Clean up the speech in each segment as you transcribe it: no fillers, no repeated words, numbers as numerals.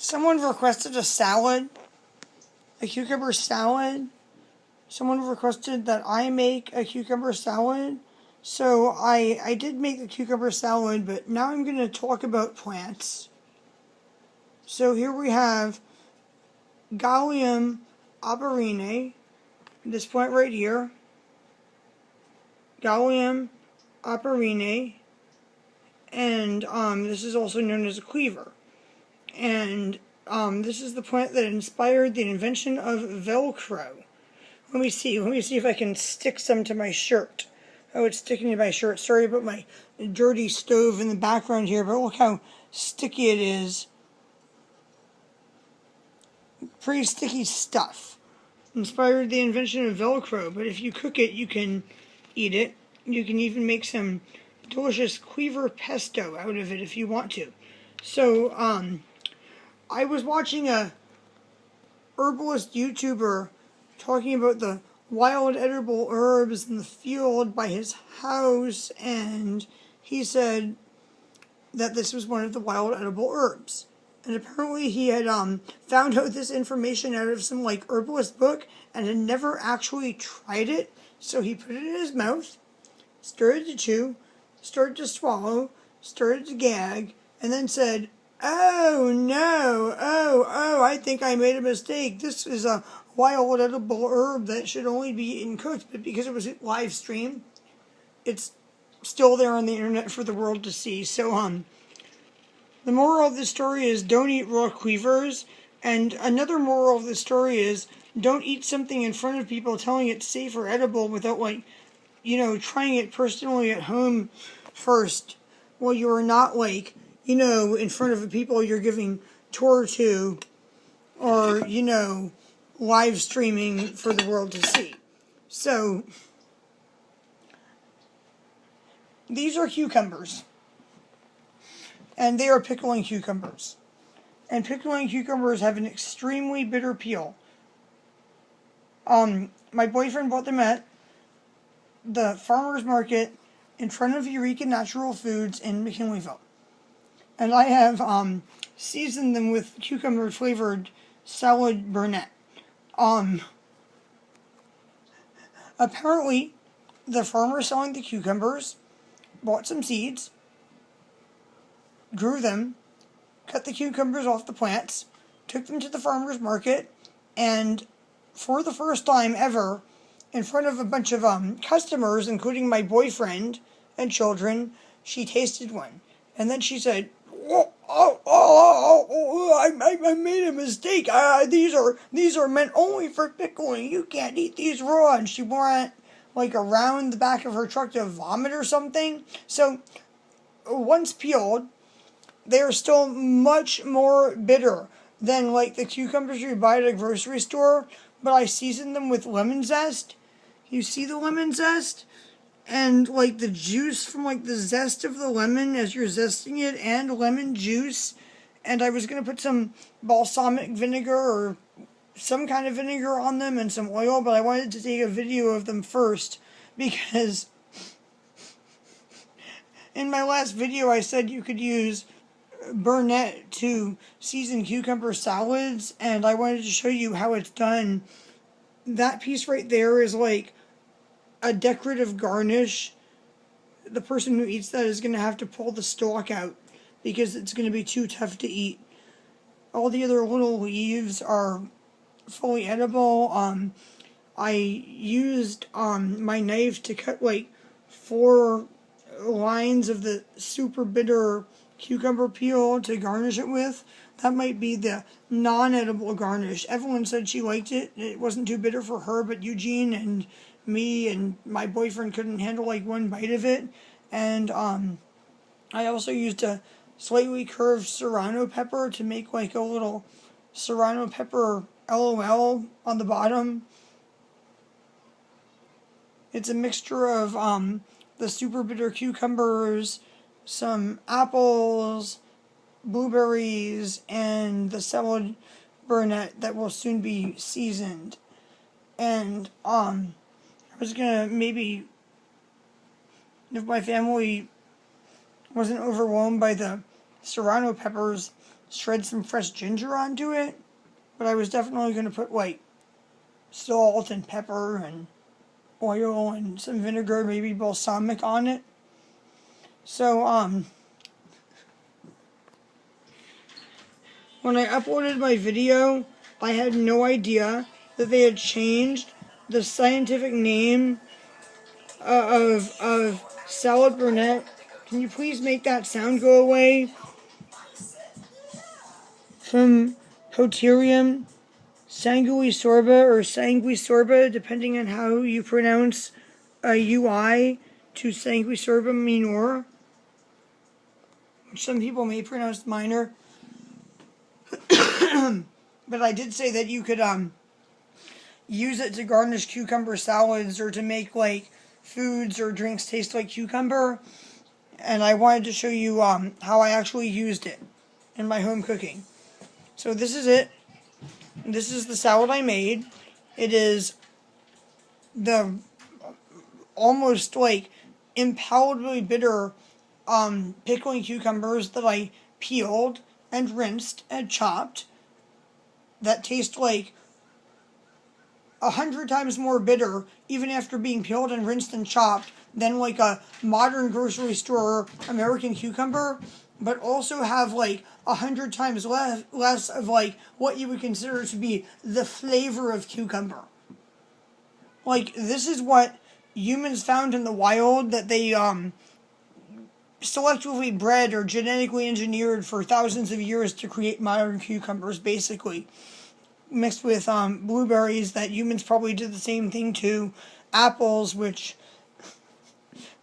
Someone requested a salad, a cucumber salad. Someone requested that I make a cucumber salad. So I did make the cucumber salad, but now I'm going to talk about plants. So here we have Gallium arborinae, this plant right here. Gallium arborinae, and this is also known as a cleaver. And this is the plant that inspired the invention of Velcro. Let me see if I can stick some to my shirt. Oh, it's sticking to my shirt. Sorry about my dirty stove in the background here, but look how sticky it is. Pretty sticky stuff. Inspired the invention of Velcro, but if you cook it, you can eat it. You can even make some delicious cleaver pesto out of it if you want to. So, I was watching a herbalist YouTuber talking about the wild edible herbs in the field by his house, and he said that this was one of the wild edible herbs. And apparently he had found out this information out of some herbalist book and had never actually tried it. So he put it in his mouth, started to chew, started to swallow, started to gag, and then said, "Oh no, I think I made a mistake. This is a wild edible herb that should only be eaten cooked," but because it was a live stream, it's still there on the internet for the world to see. So, the moral of the story is don't eat raw cleavers, and another moral of the story is don't eat something in front of people telling it's safe or edible without, trying it personally at home first, while you are not, in front of the people you're giving tour to, or, live streaming for the world to see. So, these are cucumbers. And they are pickling cucumbers. And pickling cucumbers have an extremely bitter peel. My boyfriend bought them at the farmer's market in front of Eureka Natural Foods in McKinleyville. And I have seasoned them with cucumber flavored salad burnet. Apparently, the farmer selling the cucumbers bought some seeds, grew them, cut the cucumbers off the plants, took them to the farmer's market, and for the first time ever, in front of a bunch of customers, including my boyfriend and children, she tasted one. And then she said, I made a mistake. These are meant only for pickling. You can't eat these raw. And she went around the back of her truck to vomit or something. So once peeled, they are still much more bitter than the cucumbers you buy at a grocery store. But I seasoned them with lemon zest. You see the lemon zest? And the juice from the zest of the lemon as you're zesting it, and lemon juice. And I was going to put some balsamic vinegar or some kind of vinegar on them and some oil, but I wanted to take a video of them first because in my last video I said you could use burnet to season cucumber salads, and I wanted to show you how it's done. That piece right there is a decorative garnish. The person who eats that is going to have to pull the stalk out because it's going to be too tough to eat. All the other little leaves are fully edible. I used my knife to cut 4 lines of the super bitter cucumber peel to garnish it with. That might be the non-edible garnish. Evelyn said she liked it. It wasn't too bitter for her, but Eugene and me and my boyfriend couldn't handle one bite of it. And I also used a slightly curved serrano pepper to make a little serrano pepper LOL on the bottom. It's a mixture of the super bitter cucumbers, some apples, blueberries, and the salad burnet that will soon be seasoned. And I was gonna maybe, if my family wasn't overwhelmed by the serrano peppers, shred some fresh ginger onto it, but I was definitely going to put like salt and pepper and oil and some vinegar, maybe balsamic on it. So when I uploaded my video, I had no idea that they had changed the scientific name of salad burnet. Can you please make that sound go away? From Poterium sanguisorba or sanguisorba, depending on how you pronounce a UI, to sanguisorba minor, which some people may pronounce minor. But I did say that you could use it to garnish cucumber salads or to make like foods or drinks taste like cucumber. And I wanted to show you how I actually used it in my home cooking. So this is it. This is the salad I made. It is the almost like impalpably bitter pickling cucumbers that I peeled and rinsed and chopped that taste like 100 times more bitter even after being peeled and rinsed and chopped than like a modern grocery store American cucumber, but also have like 100 times less of like what you would consider to be the flavor of cucumber. Like, this is what humans found in the wild that they selectively bred or genetically engineered for thousands of years to create modern cucumbers, basically. Mixed with blueberries that humans probably did the same thing to. Apples, which,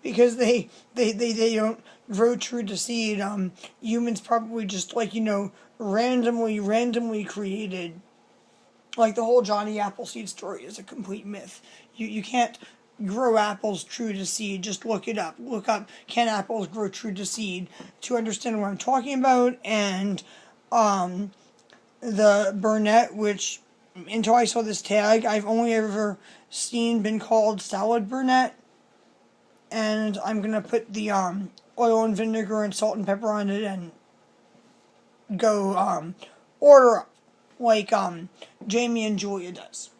because they don't grow true to seed, humans probably just, like, you know, randomly created. Like, the whole Johnny Appleseed story is a complete myth. You can't grow apples true to seed. Just look it up. Look up, can apples grow true to seed, to understand what I'm talking about. And the burnet, which until I saw this tag, I've only ever been called salad burnet. And I'm going to put the oil and vinegar and salt and pepper on it and go order up like Jamie and Julia does.